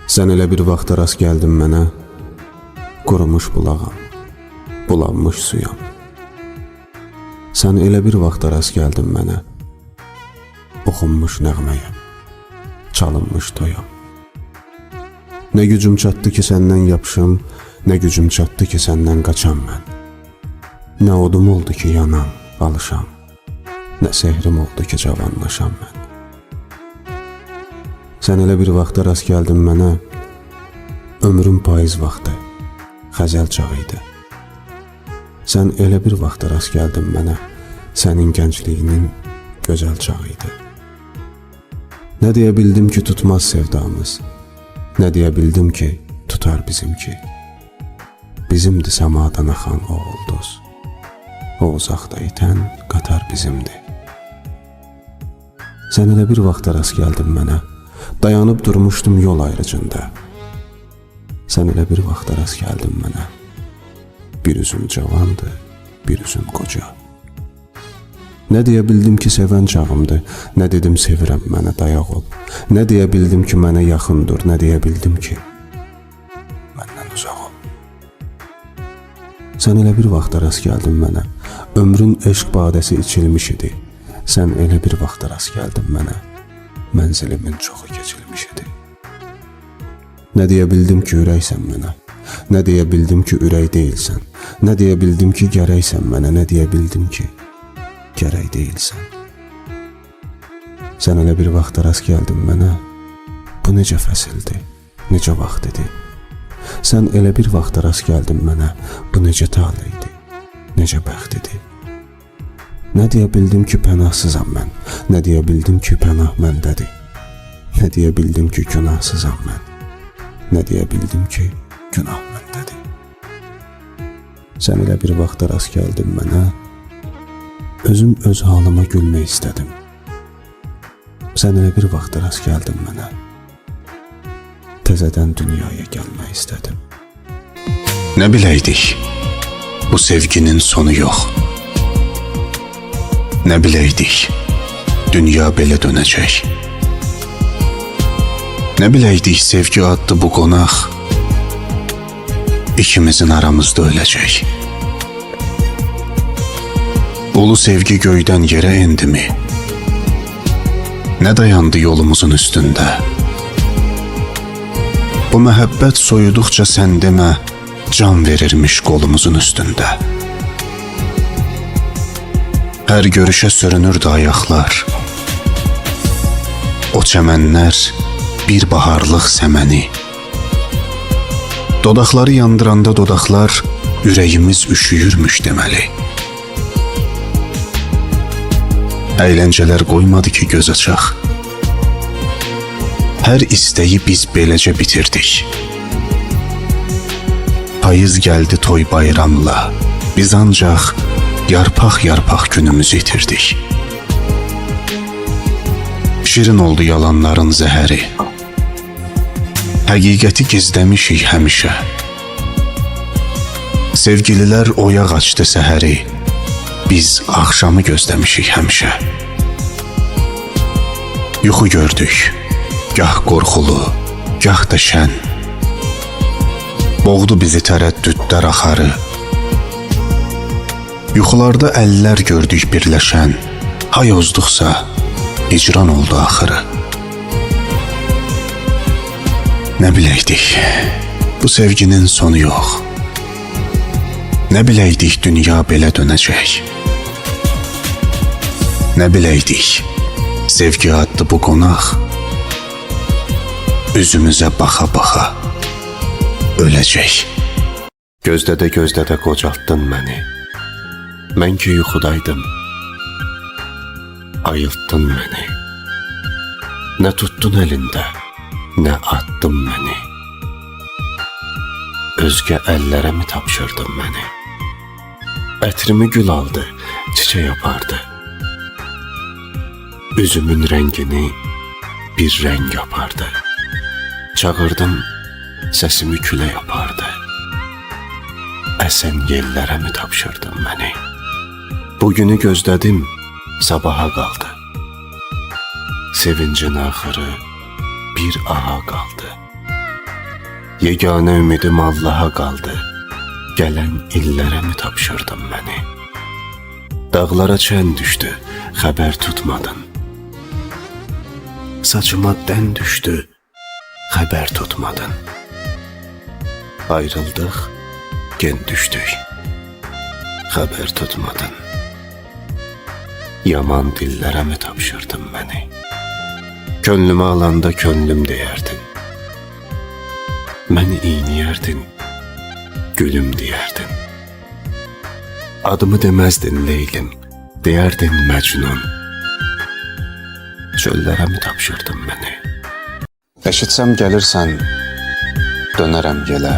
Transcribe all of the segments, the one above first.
Sən elə bir vaxta rast gəldin mənə, qurumuş bulağam, bulanmış suyam. Sən elə bir vaxta rast gəldin mənə, oxunmuş nəğməyəm, çalınmış toyam. Nə gücüm çatdı ki səndən yapışım, nə gücüm çatdı ki səndən qaçam mən. Nə odum oldu ki yanam, alışam, nə sehrim oldu ki cavanlaşam mən. Sən elə bir vaxta rast gəldin mənə, ömrüm payız vaxtı, xəzəl çağı idi. Sən elə bir vaxta rast gəldin mənə, sənin gəncliyinin gözəl çağı idi. Nə deyə bildim ki tutmaz sevdamız, nə deyə bildim ki tutar bizimki. Bizimdi səmadan axan o ulduz, o uzaqda itən qatar bizimdi. Sən elə bir vaxta rast gəldin mənə, dayanıb durmuşdum yol ayrıcında. Sən elə bir vaxta rast gəldin mənə, bir üzüm cavandı, bir üzüm qoca. Nə deyə bildim ki sevən çağımdır, nə dedim sevirəm mənə dayaq ol. Nə deyə bildim ki mənə yaxındır, nə deyə bildim ki məndən uzaq ol. Sən elə bir vaxta rast gəldin mənə, ömrün eşq badəsi içilmiş idi. Sən elə bir vaxta rast gəldin mənə, mənzilimin çoxu keçilmiş idi. Nə deyə bildim ki ürəksən mənə, nə deyə bildim ki ürək deyilsən, nə deyə bildim ki gərəksən mənə, nə deyə bildim ki gərək deyilsən. Sən elə bir vaxta rast gəldin mənə, bu necə fəsildir, necə vaxt idi. Sən elə bir vaxta rast gəldin mənə, bu necə tale idi, necə bəxt idi. Nə deyə bildim ki pənahsızam mən, nə deyə bildim ki pənah məndədir. Nə deyə bildim ki günahsızam mən, nə deyə bildim ki günah məndədir. Sən elə bir vaxta rast gəldin mənə, özüm öz halıma gülmək istədim. Sən elə bir vaxta rast gəldin mənə, təzədən dünyaya gəlmək istədim. Nə biləydik, bu sevginin sonu yox. Nə biləydik, dünya belə dönəcək. Nə biləydik sevgi adlı bu qonaq ikimizin aramızda öləcək. Ulu sevgi göydən yerə endimi? Nə dayandı yolumuzun üstündə? Bu məhəbbət soyuduqca sən demə, can verirmiş qolumuzun üstündə. Hər görüşə sürünürdü ayaqlar. O çəmənlər bir baharlıq səməni. Dodaqları yandıranda dodaqlar ürəyimiz üşüyürmüş deməli. Əyləncələr qoymadı ki göz açaq. Hər istəyi biz beləcə bitirdik. Payız gəldi toy bayramla, biz ancaq yarpaq-yarpaq günümüzü itirdik. Şirin oldu yalanların zəhəri. Həqiqəti gizləmişik həmişə. Sevgililər oyaq açdı səhəri. Biz axşamı gözləmişik həmişə. Yuxu gördük, gah qorxulu, gah da şən. Boğdu bizi tərəddüdlər axarı. Yuxularda əllər gördük birləşən. Hay ozduqsa hicran oldu axırı. Nə biləydik, bu sevginin sonu yox. Nə biləydik dünya belə dönəcək. Nə biləydik sevgi adlı bu qonaq üzümüzə baxa-baxa öləcək. Gözlədə qocaltdın məni. Mən ki yuxudaydım, ayıltdın məni. Nə tuttun əlində, nə attın məni. Özgə əllərə mi tapşırdın məni? Ətrimi gül aldı, çiçək apardı. Üzümün rəngini bir rəng yapardı. Çağırdım, səsimi külə yapardı. Əsən yellərə mi tapşırdın məni? Bugünü gözlədim, sabaha qaldı. Sevincin axırı bir aha qaldı. Yeganə ümidim Allaha qaldı. Gələn illərə mi tapşırdın məni? Dağlara çən düşdü, xəbər tutmadın. Saçıma dən düşdü, xəbər tutmadın. Ayrıldıq, gen düşdük, xəbər tutmadın. Yaman dillərə mi tapşırdın məni? Könlümü alanda könlüm deyərdin. Məni iyniyərdin, gülüm deyərdin. Adımı deməzdin Leylim, deyərdin Məcnun. Çöllərə mi tapşırdın məni? Eşitsəm gəlirsən, dönərəm yelə.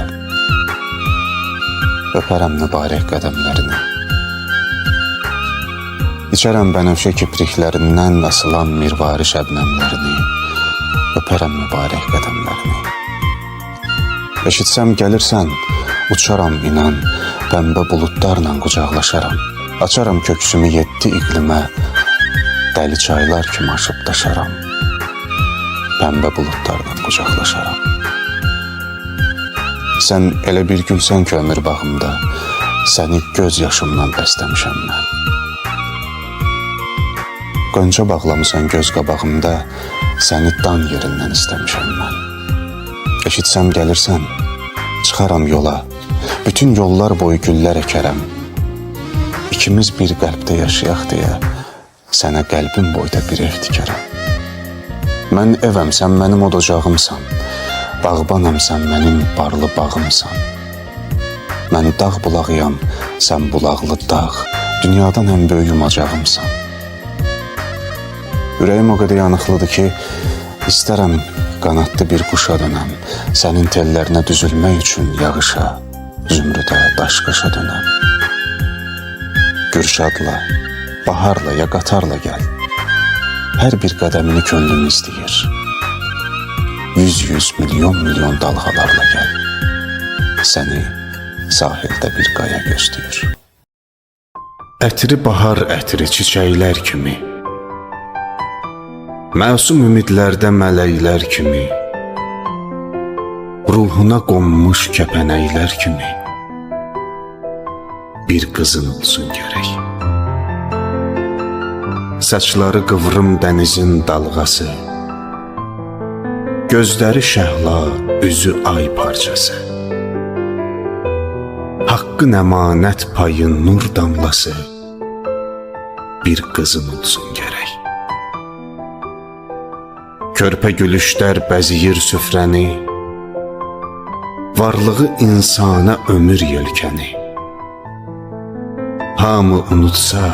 Öpərəm mübarək qədəmlərini. İçərəm bənövşə kipriklərindən asılan mirvari şəbnəmlərini. Öpərəm mübarək qədəmlərini. Eşitsəm gəlirsən, uçaram inan, pəmbə buludlarla qucaqlaşaram. Açaram köksümü 7 iqlimə, dəli çaylar kimi aşıb daşaram. Pəmbə buludlarla qucaqlaşaram. Sən elə bir günsən ki, ömür bağımda, səni göz yaşımdan bəstəmişəm mən. Qönçə bağlamısan göz qabağımda, səni dan yerindən istəmişəm mən. Eşitsəm gəlirsən, çıxaram yola, bütün yollar boyu güllər əkərəm. İkimiz bir qəlbdə yaşayaq deyə, sənə qəlbim boyda bir ev tikərəm. Mən evəm, sən mənim odocağımsan, bağbanam, sən mənim barlı bağımsan. Mən dağ bulağıyam, sən bulaqlı dağ, dünyadan ən böyük yumacağımsan. Ürəyim o qədər yanıqlıdır ki, istərəm qanadlı bir quşa dönəm, sənin tellərinə düzülmək üçün yağışa, zümrüdə, daşqaşa dönəm. Gürşadla, baharla ya qatarla gəl, hər bir qədəmini könlüm istəyir. 100 milyon dalğalarla gəl, səni sahildə bir qaya gözləyir. Ətri bahar ətri çiçəklər kimi, məsum ümidlərdə mələklər kimi, ruhuna qonmuş kəpənəklər kimi, bir qızın olsun gərək. Saçları qıvrım dənizin dalğası, gözləri şəhla, üzü ay parçası, haqqın əmanət payı nur damlası, bir qızın olsun gərək. Körpə gülüşlər bəziyir süfrəni, varlığı insana ömür yelkəni. Hamı unutsa,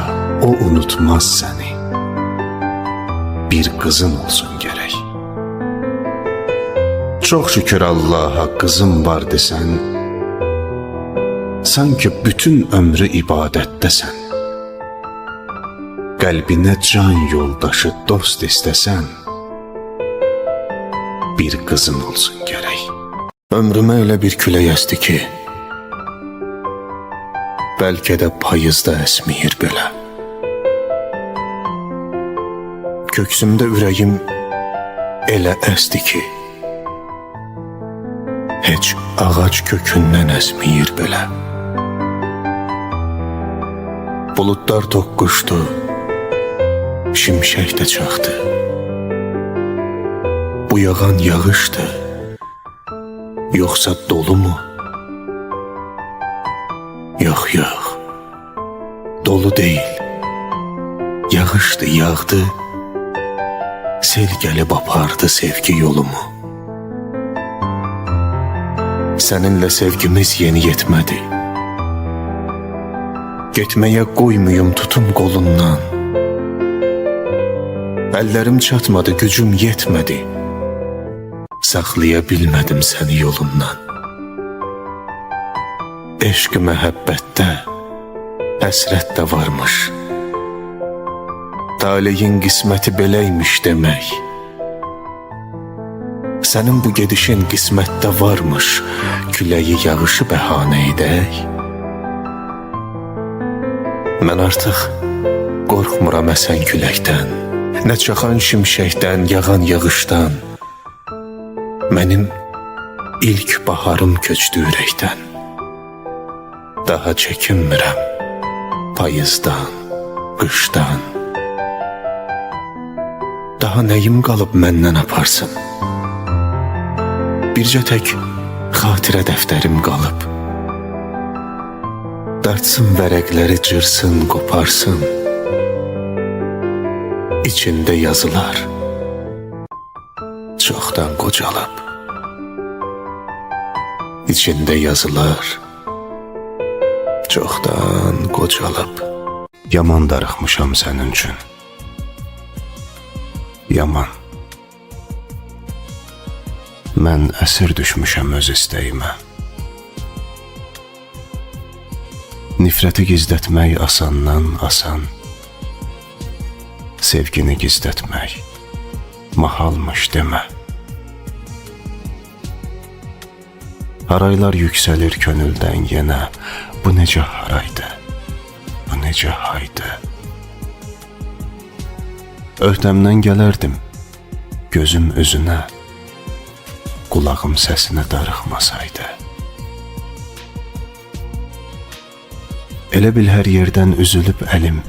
o unutmaz səni, bir qızın olsun gərək. Çox şükür Allaha qızım var desən, sanki bütün ömrü ibadətdəsən. Qəlbinə can yoldaşı, dost istəsən, bir qızın olsun gərək. Ömrümə elə bir külək əsdi ki, bəlkə də payızda əsməyir belə. Köksümdə ürəyim elə əsdi ki, heç ağac kökündən əsməyir belə. Buludlar toqquşdu, şimşək də çaxdı. Bu yağan yağışdı, yoxsa dolu mu? Yox, yox, dolu deyil. Yağışdı, yağdı, sel gəlib apardı sevgi yolumu. Səninlə sevgimiz yeni yetmədi. Getməyə qoymuyum tutum qolundan. Əllərim çatmadı, gücüm yetmədi. Saxlaya bilmədim səni yolundan. Eşq məhəbbətdə həsrət də varmış. Taleyin qisməti beləymiş demək. Sənin bu gedişin qismətdə varmış, küləyi yağışı bəhanə edək. Mən artıq qorxmuram əsən küləkdən, nə çaxan şimşəkdən, yağan yağışdan. Mənim ilk baharım köçdü ürəkdən. Daha çəkinmirəm payızdan, qışdan. Daha nəyim qalıb məndən aparsın? Bircə tək xatirə dəftərim qalıb. Dartsın vərəqləri, cırsın, qoparsın. İçində yazılar çoxdan qocalıb. İçində yazılar çoxdan qocalıb. Yaman darıxmışam sənin üçün. Yaman. Mən əsir düşmüşəm öz istəyimə. Nifrəti gizlətmək asandan asan. Sevgini gizlətmək mahalmış demə. Haraylar yüksəlir könüldən yenə. Bu necə haraydı, bu necə haydı. Öhdəmdən gələrdim gözüm üzünə, qulağım səsinə darıxmasaydı. Elə bil hər yerdən üzülüb əlim,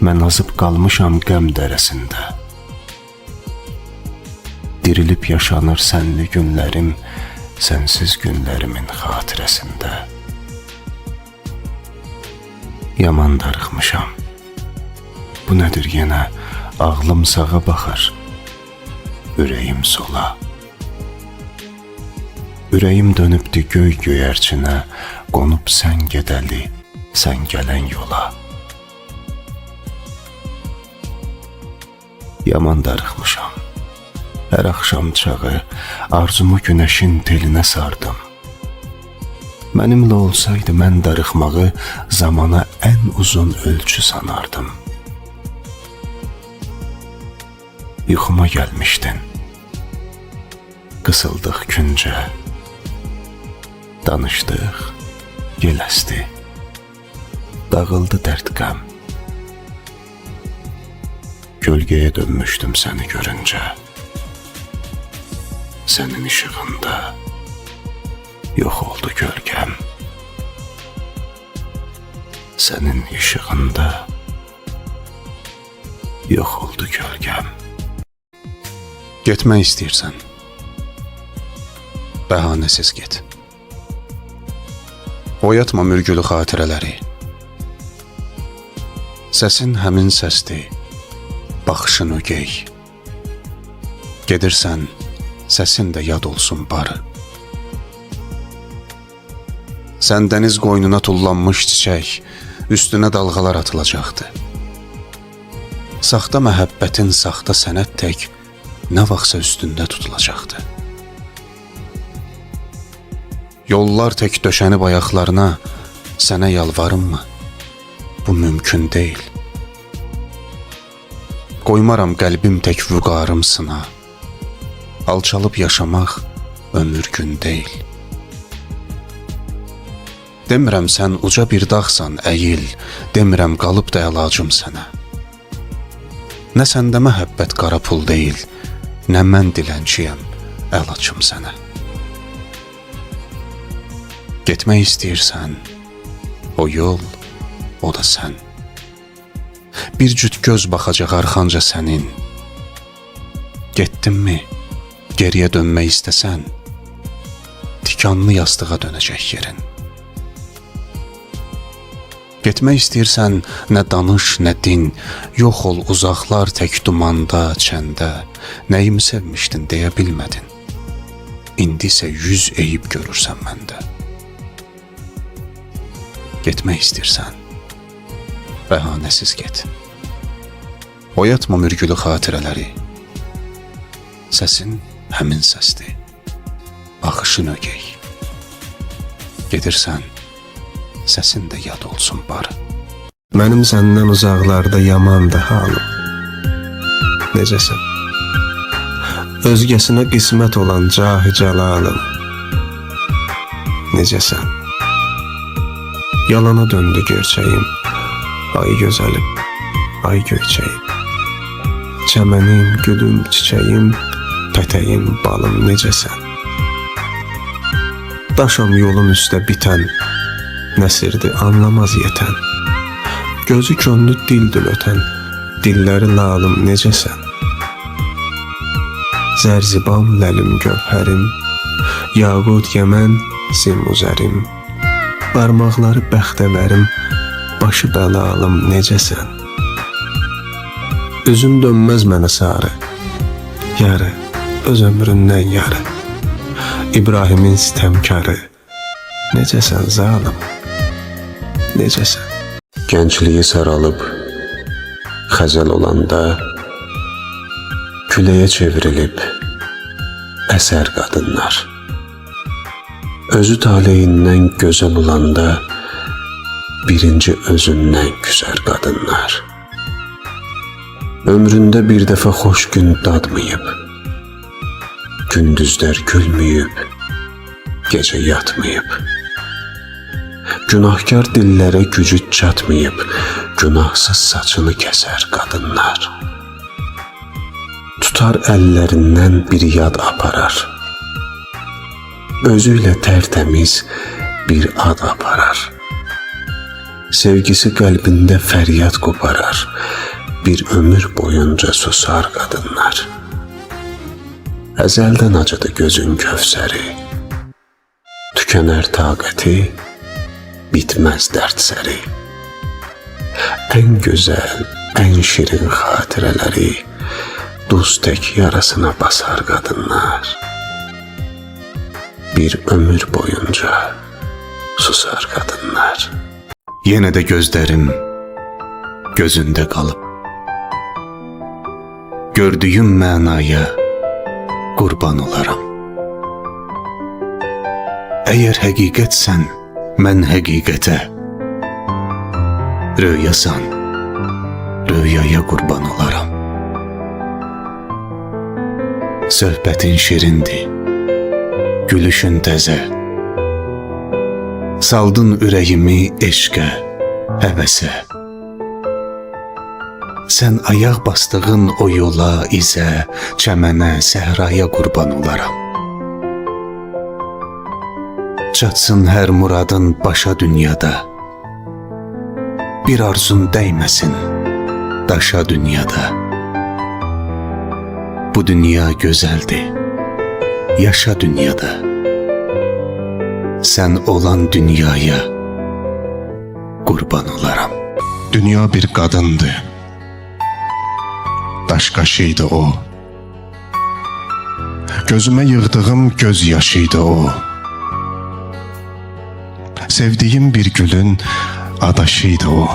mən azıb qalmışam qəm dərəsində. Dirilib yaşanır sənli günlərim, sənsiz günlərimin xatirəsində. Yaman darıxmışam. Bu nədir yenə? Ağlım sağa baxır, ürəyim sola. Ürəyim dönübdü göy göyərçinə, qonub sən gedəli, sən gələn yola. Yaman darıxmışam. Hər axşam çağı arzumu günəşin telinə sardım. Mənimlə olsaydı mən darıxmağı zamana ən uzun ölçü sanardım. Yuxuma gəlmişdin. Qısıldıq küncə. Danışdıq, yel əsdi. Dağıldı dərd qəm. Gölgəyə dönmüşdüm səni görüncə. Sənin işığında yox oldu gölgəm. Sənin işığında yox oldu gölgəm. Getmək istəyirsən, bəhanəsiz get. Oyatma mürgülü xatirələri. Səsin həmin səsdir, baxışın ögey. Gedirsən, səsin də yad olsun barı. Sən dəniz qoynuna tullanmış çiçək, üstünə dalğalar atılacaqdı. Saxta məhəbbətin saxta sənət tək nə vaxtsa üstündə tutulacaqdı. Yollar tək döşənib ayaqlarına, sənə yalvarımmı? Bu mümkün deyil. Qoymaram qəlbim tək vüqarım sına. Alçalıb yaşamaq ömür gün deyil. Demirəm sən uca bir dağsan, əyil. Demirəm qalıb da əlacım sənə. Nə səndə məhəbbət qara pul deyil, nə mən dilənçiyəm, əl açım sənə. Getmək istəyirsən, o yol, o da sən. Bir cüt göz baxacaq arxanca sənin. Getdinmi, geriyə dönmək istəsən, tikanlı yastığa dönəcək yerin. Getmək istəyirsən, nə danış, nə din, yox ol uzaqlar tək dumanda, çəndə. Nəyimi sevmişdin deyə bilmədin. İndi isə 100 eyib görürsən məndə. Getmək istəyirsən, bəhanəsiz get. Oyatma mürgülü xatirələri. Səsin həmin səsdir, baxışın ögey. Gedirsən, səsin də yad olsun barı. Mənim səndən uzaqlarda yamandı halım. Necəsən? Özgəsinə qismət olan cahı cəlalım. Necəsən? Yalana döndü gerçəyim. Ay gözəlim, ay göyçəyim. Çəmənim, gülüm, çiçəyim, pətəyim, balım necəsən? Daşam yolun üstə bitən, nəsirdi anlamaz yetən. Gözü könlü dildil ötən, dilləri lalım necəsən? Zərzibam ləlim gövhərim, yaqut yəmən simuzərim. Barmaqları bəxtəvərim, başı bəlalım necəsən? Üzün dönməz mənə sarı, yarı, öz ömründən yarı. İbrahimin sitəmkarı, necəsən zalım, necəsən? Gəncliyi saralıb, xəzəl olanda, küləyə çevrilib, əsər qadınlar. Özü taleyindən gözəl olanda, birinci özündən küsər qadınlar. Ömründə bir dəfə xoş gün dadmayıb, gündüzlər gülməyib, gecə yatmayıb. Günahkar dillərə gücü çatmayıb, günahsız saçını kəsər qadınlar. Tutar əllərindən bir yad aparar, özüylə tərtəmiz bir ad aparar. Sevgisi qəlbində fəryad qoparar, bir ömür boyunca susar qadınlar. Əzəldən acıdı gözün kövsəri, tükənər taqəti, bitməz dərd səri. Ən gözəl, ən şirin xatirələri duz tək yarasına basar qadınlar. Bir ömür boyunca susar qadınlar. Yenə də gözlərim gözündə qalıb, gördüyüm mənaya qurban olaram. Əgər həqiqətsən, mən həqiqətə, röyasan, röyaya qurban olaram. Söhbətin şirindir, gülüşün təzə, saldın ürəyimi eşqə, həvəsə. Sən ayaq bastığın o yola, izə, çəmənə, səhraya qurban olaram. Çatsın hər muradın başa dünyada, bir arzun dəyməsin daşa dünyada. Bu dünya gözəldir, yaşa dünyada. Sən olan dünyaya qurban olaram. Dünya bir qadındır, daş qaşıydı o. Gözümə yığdığım göz yaşıydı o. Sevdiyim bir gülün adaşıydı o.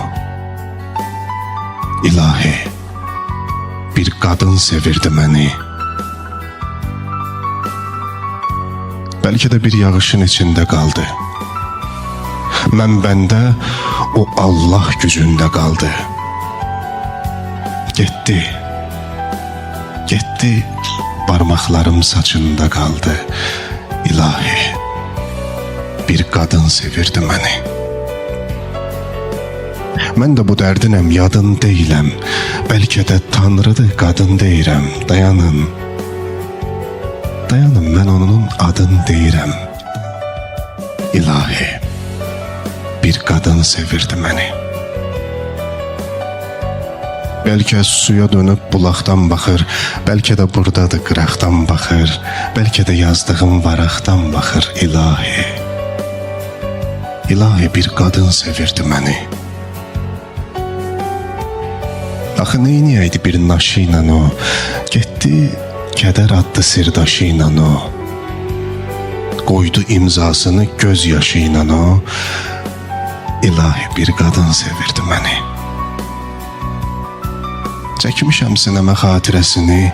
İlahi, bir qadın sevirdi məni. Bəlkə də bir yağışın içində qaldı. Mən bəndə, o Allah gücündə qaldı. Getdi, getdi, barmaqlarım saçında qaldı. İlahi, bir qadın sevirdi məni. Mən də bu dərdinəm, yadın deyiləm. Bəlkə də Tanrıdır, qadın deyirəm. Dayanın, dayanın, mən onun adını deyirəm. İlahi, bir qadın sevirdi məni. Bəlkə suya dönüb bulaqdan baxır, bəlkə də buradadır qıraqdan baxır, bəlkə də yazdığım varaqdan baxır. İlahi, İlahi, bir qadın sevirdi məni. Axı neyniyəydi bir naşı ilə o, getdi kədər adlı sirdaşı ilə o. Qoydu imzasını göz yaşı ilə o. İlahi, bir qadın sevirdi məni. Çəkmişəm sinəmə xatirəsini,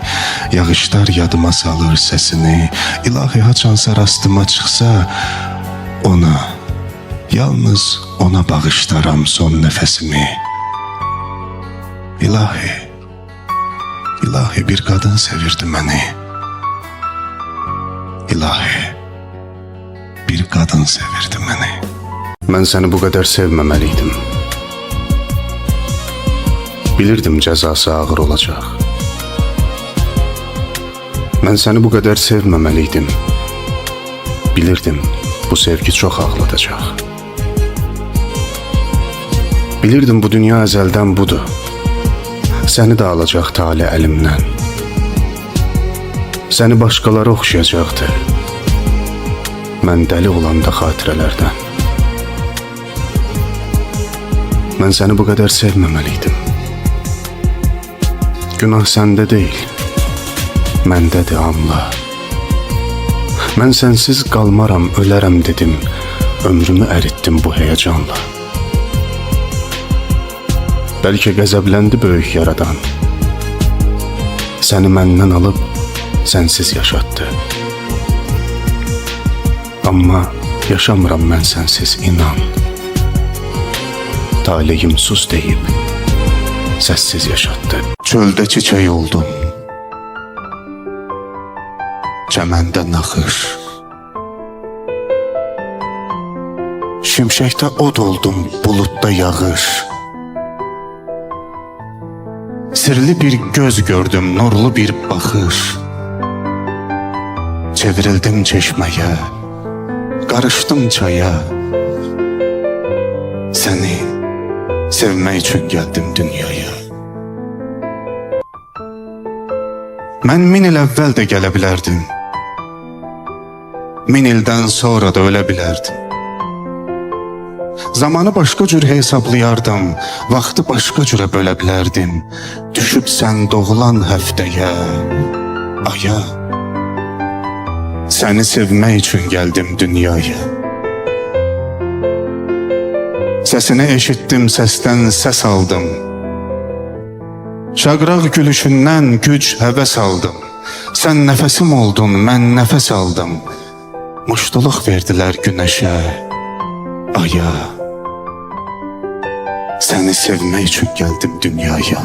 yağışlar yadıma salır səsini. İlahi, haçansa rastıma çıxsa, ona, yalnız ona bağışlaram son nəfəsimi. İlahi, İlahi, bir qadın sevirdi məni. İlahi, bir qadın sevirdi məni. Mən səni bu qədər sevməməliydim. Bilirdim cəzası ağır olacaq. Mən səni bu qədər sevməməliydim. Bilirdim Bu sevgi çox ağladacaq. Bilirdim bu dünya əzəldən budur. Səni də alacaq tale əlimdən. Səni başqaları oxşayacaqdı. Mən dəli olanda xatirələrdən. Mən səni bu qədər sevməməliydim. Günah səndə deyil, məndədir, anla. Mən sənsiz qalmaram, ölərəm dedim. Ömrümü əritdim bu həyəcanla. Bəlkə qəzəbləndi böyük yaradan. Səni məndən alıb sənsiz yaşatdı. Amma yaşamıram mən sənsiz, inan. Taleyim sus deyib səssiz yaşatdı. Çöldə çiçək oldum, çəməndə naxış. Şimşəkdə od oldum, buludda yağış. Sirli bir göz gördüm, nurlu bir baxış. Çevrildim çeşməyə, qarışdım çaya. Səni sevmək üçün gəldim dünyaya. Mən 1000 il əvvəl də gələ bilərdim. 1000 ildən sonra da ölə bilərdim. Zamanı başqa cür hesablayardım, vaxtı başqa cürə bölə bilərdim. Düşüb sən doğulan həftəyə, aya. Səni sevmək üçün gəldim dünyaya. Səsini eşitdim, səsdən səs aldım. Şaqraq gülüşündən güc, həvəs aldım. Sən nəfəsim oldun, mən nəfəs aldım. Muştuluq verdilər günəşə, aya. Səni sevmək üçün gəldim dünyaya.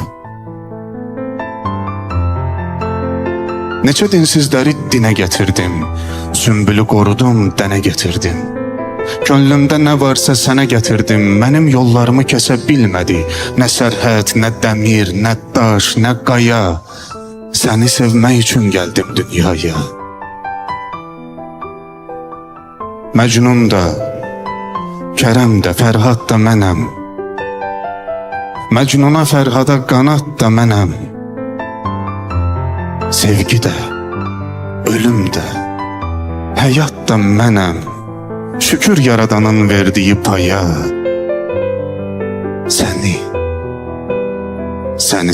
Neçə dinsizləri dinə gətirdim. Sümbülü qorudum, dənə gətirdim. Könlümdə nə varsa sənə gətirdim. Mənim yollarımı kəsə bilmədi. Nə sərhəd, nə dəmir, nə daş, nə qaya. Səni sevmək üçün gəldim dünyaya. Məcnun da, Kərəm də, Fərhad da mənəm. Məcnuna, Fərhada qanat da mənəm. Sevgi də, ölüm də, həyat da mənəm. Şükür yaradanın verdiyi paya. Səni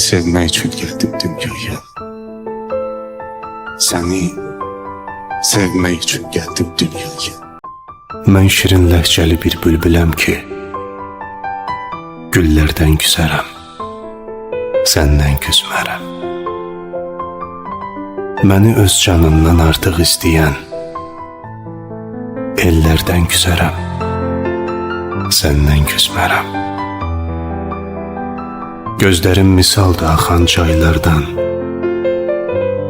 sevmək üçün gəldim dünyaya. Səni sevmək üçün gəldim dünyaya. Mən şirin ləhcəli bir bülbüləm ki, güllərdən küsərəm, səndən küsmərəm. Məni öz canından artıq istəyən, ellərdən küsərəm, səndən küsmərəm. Gözlərim misaldır axan çaylardan,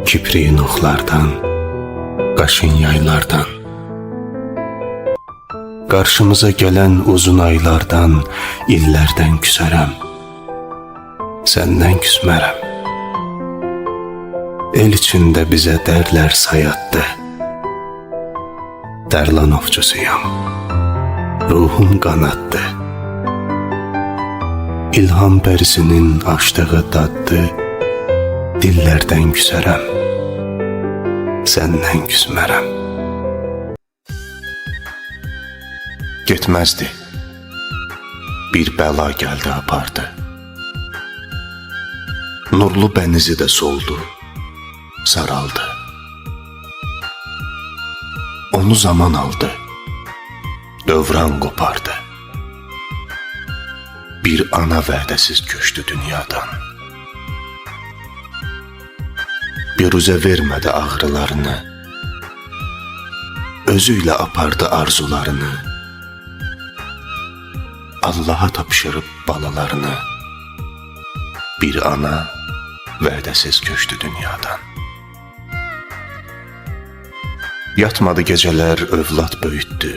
kipriyin oxlardan, qaşın yaylardan. Qarşımıza gələn uzun aylardan, illərdən küsərəm, səndən küsmərəm. El içində bizə dərlər sayatdı. Dərlan ovçusuyam, ruhum qanaddı. İlham bərisinin açdığı daddı. Dillərdən küsərəm, səndən küsmərəm. Getməzdi, bir bəla gəldi apardı. Nurlu bənizi də soldu, saraldı. Onu zaman aldı, dövran qopardı. Bir ana vədəsiz köçdü dünyadan. Biruzə vermədi ağrılarını, özü ilə apardı arzularını. Allaha tapşırıb balalarını. Bir ana vədəsiz köçdü dünyadan. Yatmadı gecələr, övlad böyütdü.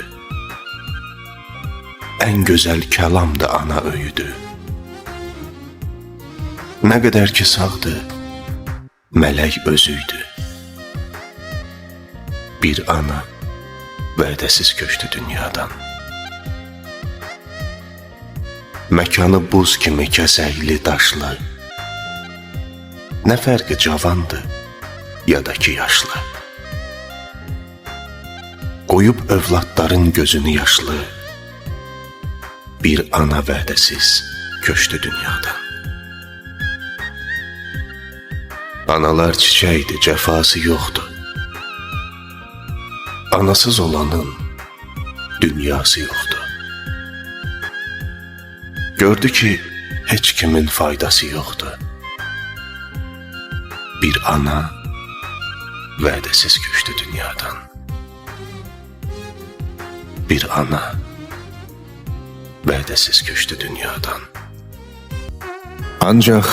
Ən gözəl kəlam da ana öyüdü. Nə qədər ki sağdı, mələk özüydü. Bir ana vədəsiz köçdü dünyadan. Məkanı buz kimi kəsəkli daşlı, nə fərqi cavandı ya da ki yaşlı. Qoyub övladların gözünü yaşlı, bir ana vədəsiz köçdü dünyadan. Analar çiçəkdir, cəfası yoxdur. Anasız olanın dünyası yoxdur. Gördü ki, heç kimin faydası yoxdur. Bir ana vədəsiz köçdü dünyadan. Bir ana vədəsiz köçdü dünyadan. Ancaq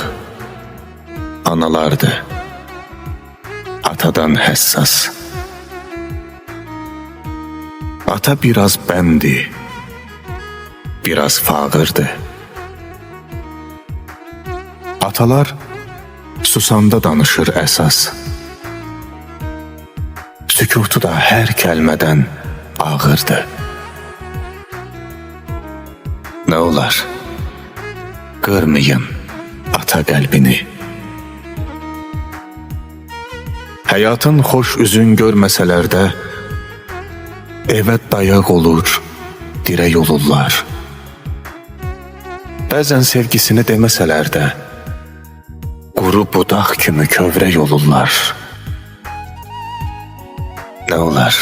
analardır atadan həssas. Ata biraz bəndi, biraz fağırdı. Atalar susanda danışır əsas. Sükutu da hər kəlmədən ağırdı. Nə olar? Qırmayın ata qəlbini. Həyatın xoş üzün görməsələr də, evə dayaq olur, dirək olurlar. Bəzən sevgisini deməsələr də, quru budaq kimi kövrək olurlar. Nə olar?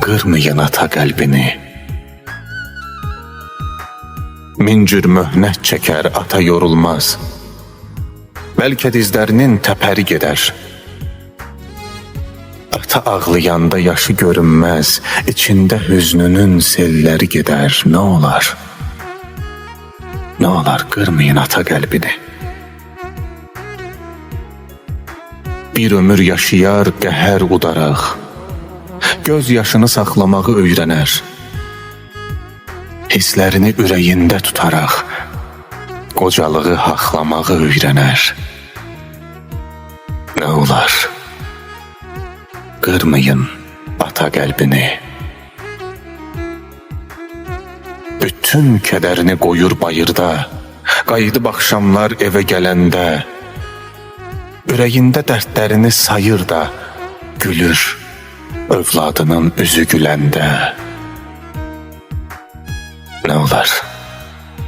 Qırmayın ata qəlbini. Min cür möhnət çəkər, ata yorulmaz. Bəlkə dizlərinin təpəri gedər. Ata ağlayanda yaşı görünməz, içində hüznünün selləri gedər. Nə olar? Nə olar? Qırmayın ata qəlbini. Bir ömür yaşayar qəhər udaraq, göz yaşını saxlamağı öyrənər. Hisslərini ürəyində tutaraq, qocalığı haqlamağı öyrənər. Nə olar? Qırmayın ata qəlbini. Bütün kədərini qoyur bayırda, qayıdıb axşamlar evə gələndə, ürəyində dərdlərini sayır da, gülür övladının üzü güləndə. Nə olar?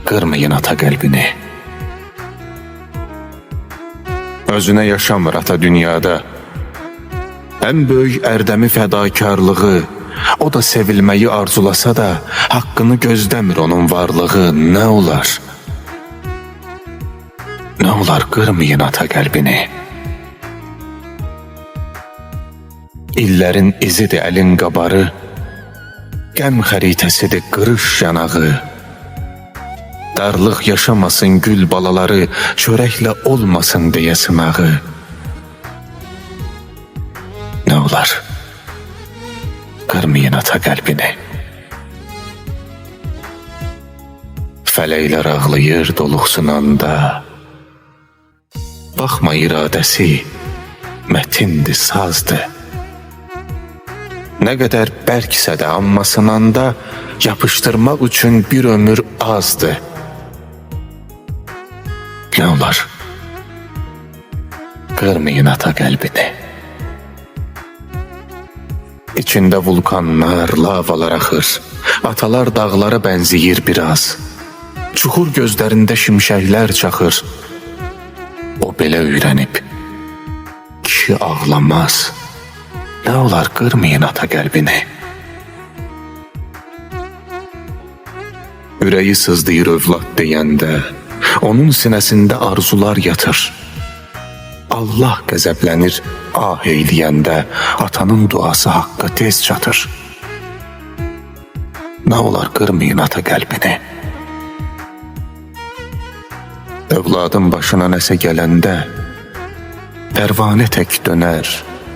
Qırmayın ata qəlbini. Özünə yaşamır ata dünyada. Ən böyük ərdəmi fədakarlığı, o da sevilməyi arzulasa da, haqqını gözləmir onun varlığı. Nə olar? Nə olar? Qırmayın ata qəlbini. İllərin izidir əlin qabarı, qəm xəritəsidir qırış yanağı. Darlıq yaşamasın gül balaları, çörəklə olmasın deyə sınağı. Nə olar? Qırmayın ata qəlbini. Fələklər ağlayır doluxsunanda, baxma iradəsi mətindir, sazdır. Nə qədər bərksə də amma sınanda, yapışdırmaq üçün bir ömür azdır. Nə olar? Qırmayın ata qəlbini. İçində vulkanlar, lavalar axır. Atalar dağlara bənziyir biraz. Çuxur gözlərində şimşəklər çaxır. O belə öyrənib, kişi ağlamaz. Nə olar? Qırmayın ata qəlbini. Ürəyi sızdıyır övlad deyəndə, onun sinəsində arzular yatır. Allah qəzəblənir ah eyləyəndə, atanın duası haqqa tez çatır. Nə olar? Qırmayın ata qəlbini. Övladın başına nəsə gələndə, pərvanə tək dönər,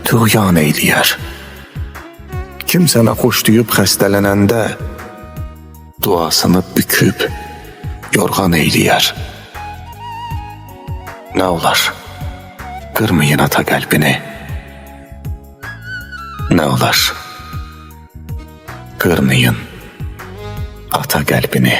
tuğyan eyləyər. Kim sənə xoş deyib xəstələnəndə, duasını büküb yorğan eyləyər. Nə olar? Qırmayın ata qəlbini. Nə olar? kırmayın ata qəlbini.